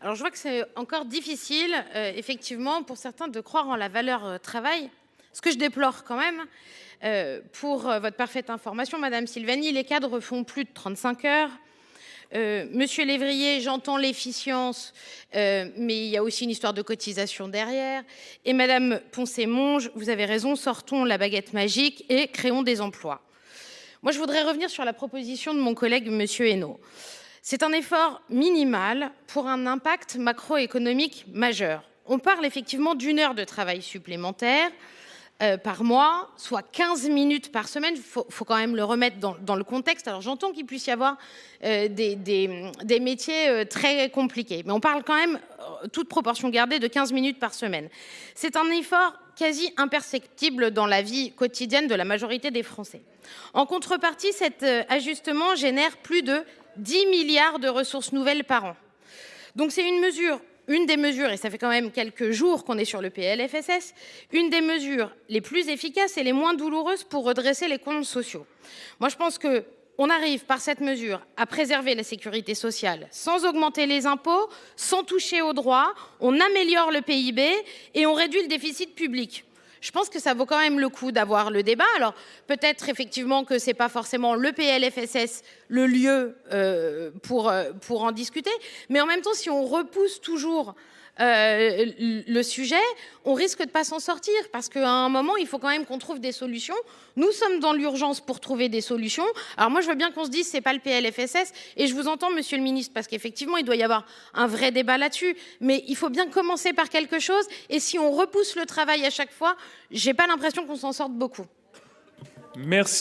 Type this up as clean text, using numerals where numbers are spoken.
Alors je vois que c'est encore difficile, effectivement, pour certains de croire en la valeur travail. Ce que je déplore quand même, pour votre parfaite information, Madame Silvani, les cadres font plus de 35 heures. Monsieur Lévrier, j'entends l'efficience, mais il y a aussi une histoire de cotisation derrière. Et Madame Poncet-Monge, vous avez raison, sortons la baguette magique et créons des emplois. Moi, je voudrais revenir sur la proposition de mon collègue Monsieur Hainaut. C'est un effort minimal pour un impact macroéconomique majeur. On parle effectivement d'1 heure de travail supplémentaire par mois, soit 15 minutes par semaine. Il faut quand même le remettre dans le contexte. Alors j'entends qu'il puisse y avoir des métiers très compliqués, mais on parle quand même, toute proportion gardée, de 15 minutes par semaine. C'est un effort quasi imperceptible dans la vie quotidienne de la majorité des Français. En contrepartie, cet ajustement génère plus de 10 milliards de ressources nouvelles par an. Donc c'est une des mesures, et ça fait quand même quelques jours qu'on est sur le PLFSS, une des mesures les plus efficaces et les moins douloureuses pour redresser les comptes sociaux. Moi, je pense qu'on arrive par cette mesure à préserver la sécurité sociale sans augmenter les impôts, sans toucher aux droits, on améliore le PIB et on réduit le déficit public. Je pense que ça vaut quand même le coup d'avoir le débat. Alors peut-être effectivement que ce n'est pas forcément le PLFSS le lieu pour en discuter, mais en même temps, si on repousse toujours le sujet, on risque de ne pas s'en sortir, parce qu'à un moment, il faut quand même qu'on trouve des solutions. Nous sommes dans l'urgence pour trouver des solutions. Alors moi, je veux bien qu'on se dise c'est pas le PLFSS, et je vous entends, monsieur le ministre, parce qu'effectivement, il doit y avoir un vrai débat là-dessus, mais il faut bien commencer par quelque chose, et si on repousse le travail à chaque fois, j'ai pas l'impression qu'on s'en sorte beaucoup. Merci.